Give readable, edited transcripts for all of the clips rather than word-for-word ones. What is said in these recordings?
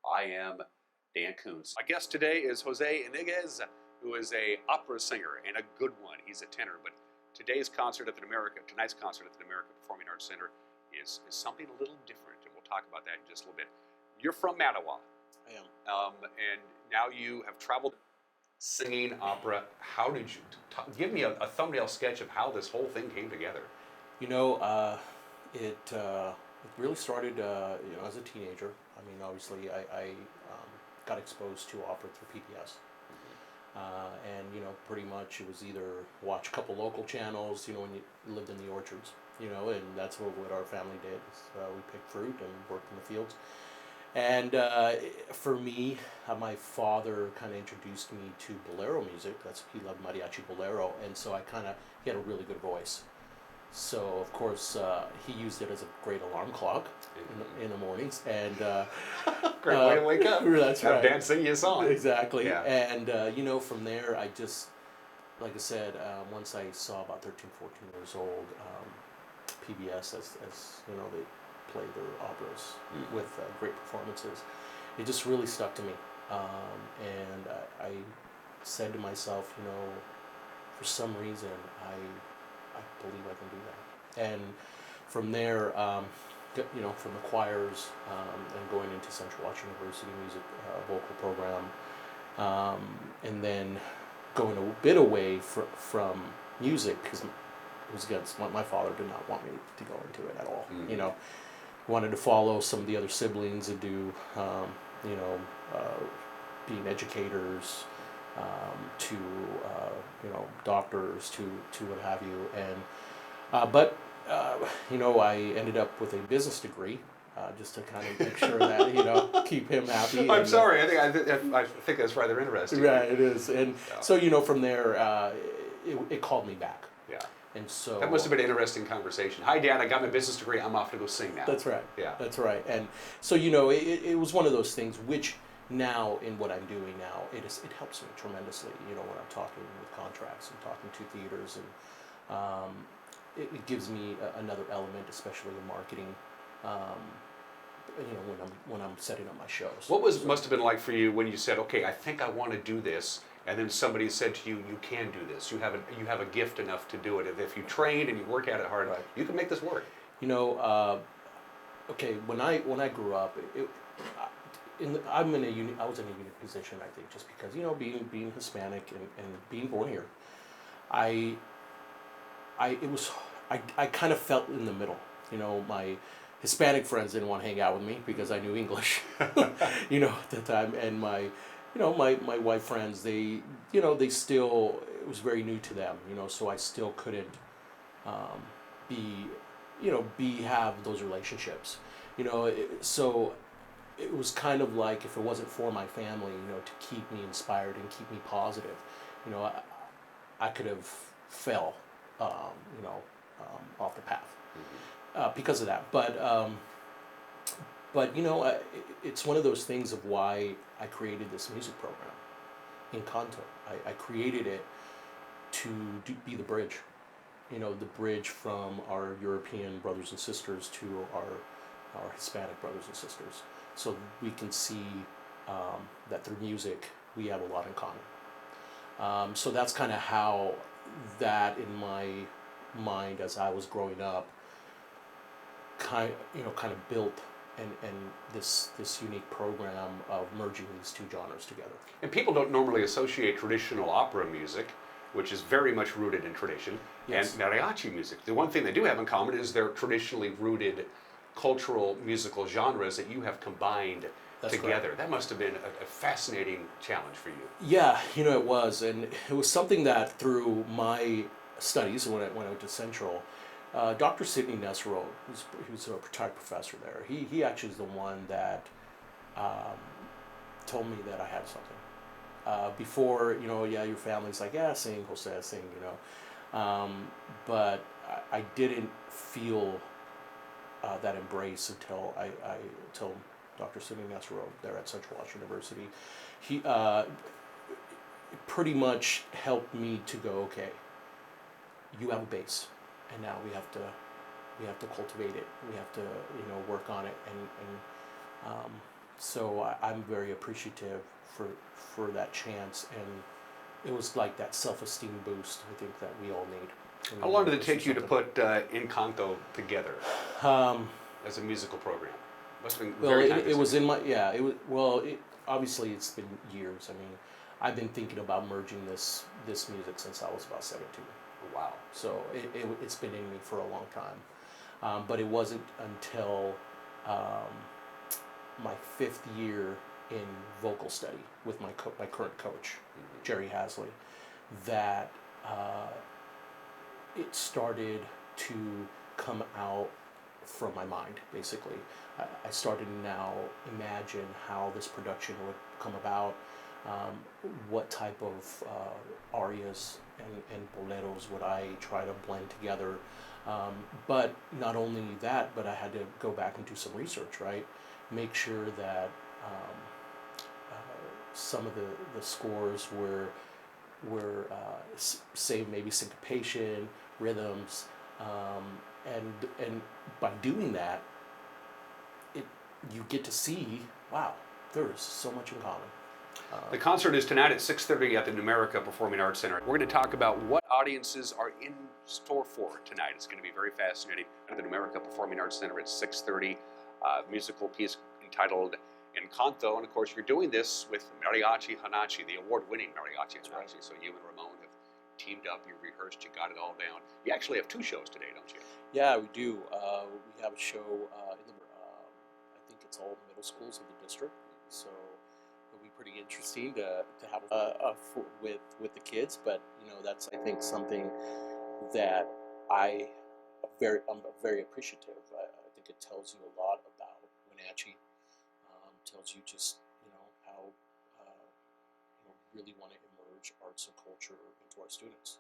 I am Dan Kuntz. My guest today is Jose Iniguez, who is a opera singer and a good one. He's a tenor, but tonight's concert at the America Performing Arts Center is something a little different, and we'll talk about that in just a little bit. You're from Mattawa. I am. And now you have traveled singing opera. How did you give me a thumbnail sketch of how this whole thing came together? It really started as a teenager. I mean, obviously, I got exposed to opera through PBS. And pretty much it was either watch a couple local channels, when you lived in the orchards, and that's what our family did. We picked fruit and worked in the fields. And for me, my father kind of introduced me to bolero music. He loved mariachi bolero, and so he had a really good voice. So of course he used it as a great alarm clock in the mornings, and great way to wake up. That's right. Have Dad sing you a song. Exactly. Yeah. And from there, I just, like I said, once I saw about 13, 14 years old, PBS as they play their operas with great performances, it just really stuck to me. And I said to myself, for some reason, I believe I can do that. And from there, from the choirs and going into Central Washington University music vocal program, and then going a bit away from music, because it was against my father did not want me to go into it at all. Wanted to follow some of the other siblings and do being educators, to doctors, to what have you, and but I ended up with a business degree, just to kind of make sure that keep him happy. I'm sorry, I think that's rather interesting. Right, it is, and so from there, it called me back. Yeah. And so that must have been an interesting conversation. Hi, Dad. I got my business degree. I'm off to go sing now. That's right. Yeah. That's right. And so it was one of those things which now in what I'm doing now it helps me tremendously. When I'm talking with contracts and talking to theaters, and it gives me another element, especially in marketing. When I'm setting up my shows. What must have been like for you when you said, "Okay, I think I want to do this," and then somebody said to you, "You can do this. You have a gift enough to do it. If you train and you work at it hard, right, you can make this work." Okay. When I grew up, I was in a unique position, I think, just because being Hispanic and being born here, I kind of felt in the middle. My Hispanic friends didn't want to hang out with me because I knew English, at the time, and my white friends, they still, it was very new to them, so I still couldn't have those relationships, so it was kind of like, if it wasn't for my family, to keep me inspired and keep me positive, I could have fell, off the path. Because of that, but it's one of those things of why I created this music program, Encanto. I created it to be the bridge, the bridge from our European brothers and sisters to our Hispanic brothers and sisters, so we can see that through music we have a lot in common. So that's kind of how that in my mind as I was growing up kind of built and this unique program of merging these two genres together. And people don't normally associate traditional opera music, which is very much rooted in tradition, yes, and mariachi music. The one thing they do have in common is they're traditionally rooted cultural musical genres that you have combined together. Correct. That must have been a fascinating challenge for you. Yeah, it was, and it was something that through my studies when I went to Central, Dr. Sidney Nesro, who's a retired professor there, he actually is the one that told me that I had something. Before, your family's like, yeah, sing, Jose, sing, but I didn't feel that embrace until until Dr. Sidney Nesro there at Central Washington University. He pretty much helped me to go, okay, you have a base, and now we have to cultivate it. We have to work on it, and So I'm very appreciative for that chance, and it was like that self-esteem boost I think that we all need. How long did it take you to put Encanto together Um, as a musical program? Must have been well, very it was time-consuming. in my yeah. It was well. Obviously, it's been years. I mean, I've been thinking about merging this music since I was about 17. Wow. So it's been in me for a long time. But it wasn't until um, my 5th year in vocal study with my current coach, Jerry Hasley, that it started to come out from my mind, basically. I started to now imagine how this production would come about, what type of arias and boleros would I try to blend together. But not only that, but I had to go back and do some research, right? Make sure that some of the scores were say maybe syncopation, rhythms, and by doing that, it you get to see, wow, there is so much in common. The concert is tonight at 6:30 at the Numerica Performing Arts Center. We're going to talk about what audiences are in store for tonight. It's going to be very fascinating at the Numerica Performing Arts Center at 6:30. Musical piece entitled Encanto, and of course you're doing this with Mariachi Hanachi, the award-winning Mariachi Hanachi. Right. So you and Ramon have teamed up, you rehearsed, you got it all down. You actually have 2 shows today, don't you? Yeah, we do. We have a show in the I think it's all middle schools of the district, so it'll be pretty interesting to have with the kids. But that's I think something that I'm very appreciative. I think it tells you a lot about Wenatchee. Tells you just how really want to emerge arts and culture into our students.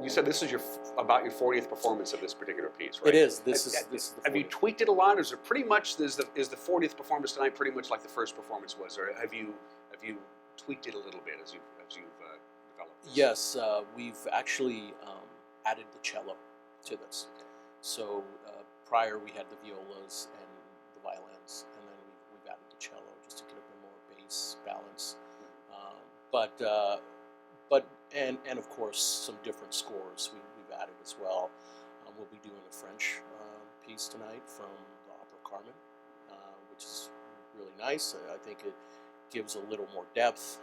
You said this is about your 40th performance of this particular piece, right? It is. This is the Have you 40th. tweaked it a lot, or is it pretty much is the 40th performance tonight pretty much like the first performance was, or have you tweaked it a little bit as you've developed this? Yes, we've actually added the cello to this. So prior we had the violas and the violins, and then we've added the cello just to get a bit more bass balance. But and of course some different scores we've added as well. We'll be doing a French piece tonight from the opera Carmen, which is really nice. I think it gives a little more depth,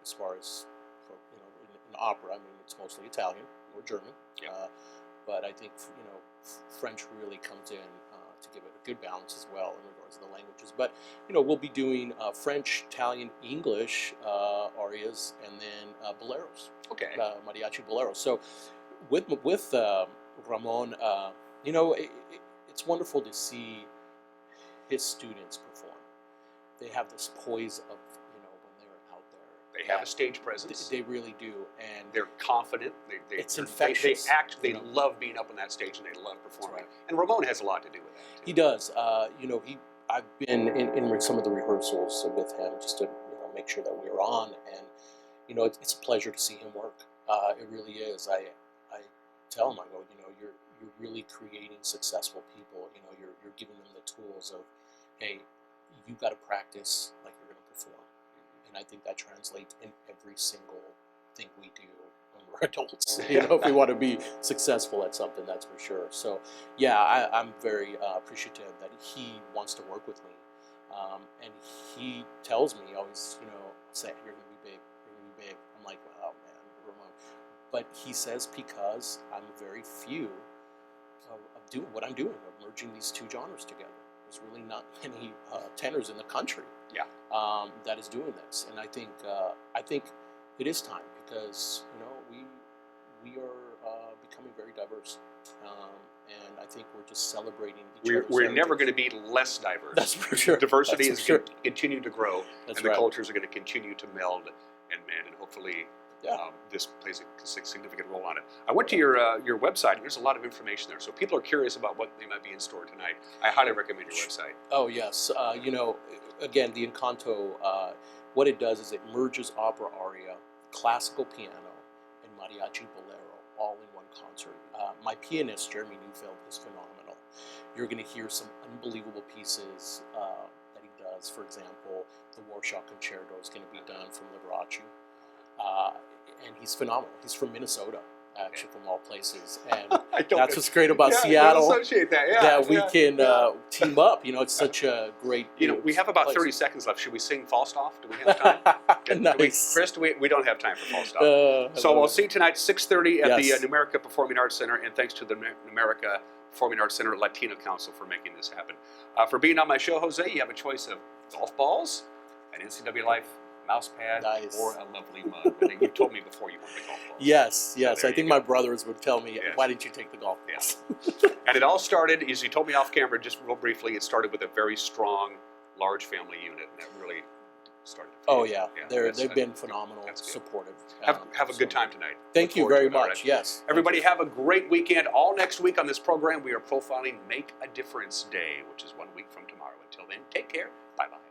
as far as in opera. I mean, it's mostly Italian or German, Yeah. but I think French really comes in to give it a good balance as well in regards to the languages. But we'll be doing French, Italian, English arias, and then boleros, Okay. mariachi boleros. So with Ramon, it's wonderful to see his students perform. They have this poise of when they're out there. They have a stage presence. They really do, and They're confident. It's infectious, They act. They love being up on that stage, and they love performing. right. And Ramon has a lot to do with that, too. He does. I've been in some of the rehearsals with him just to make sure that we were on, and it's a pleasure to see him work. It really is. I tell him, I go, you're really creating successful people. You're giving them the tools of, hey, you got to practice like you're going to perform, and I think that translates in every single thing we do when we're adults. If we want to be successful at something, that's for sure. So, yeah, I'm very appreciative that he wants to work with me, and he tells me always, say you're gonna be big, you're gonna be big. I'm like, oh man, Ramon. But he says because I'm very few of doing what I'm doing, of merging these 2 genres together. There's really not many tenors in the country. Yeah. That is doing this, and I think it is time because we are becoming very diverse, and I think we're just celebrating each other's We're never heritage. going to be less diverse. That's for sure. Diversity That's is for sure. going to continue to grow, That's and the right. cultures are going to continue to meld and mend, and hopefully Yeah. this plays a significant role on it. I went to your website, and there's a lot of information there. So if people are curious about what they might be in store tonight, I highly recommend your website. Oh yes, again, the Encanto, what it does is it merges opera aria, classical piano, and mariachi bolero all in one concert. My pianist, Jeremy Neufeld, is phenomenal. You're going to hear some unbelievable pieces that he does. For example, the Warsaw Concerto is going to be done from Liberace. And he's phenomenal. He's from Minnesota, actually, from all places. And that's what's great about Seattle. Associate that, that we can team up. You know, it's such a great. You know, we have about 30 seconds left. Should we sing Falstaff? Do we have time? Nice. Chris, we don't have time for Falstaff. So we'll see you tonight, 6:30 at the Numerica Performing Arts Center. And thanks to the Numerica Performing Arts Center Latino Council for making this happen. For being on my show, Jose, you have a choice of golf balls, an NCW Life mouse pad, or a lovely mug. I think you told me before you wanted the golf balls. Yes. So I think my brothers would tell me, why didn't you take the golf balls? And it all started, as you told me off camera, just real briefly, it started with a very strong, large family unit, and that really started. They've been phenomenal, supportive. Have a good time tonight. Thank you very much. Yes. Everybody have a great weekend. All next week on this program, we are profiling Make a Difference Day, which is 1 week from tomorrow. Until then, take care. Bye-bye.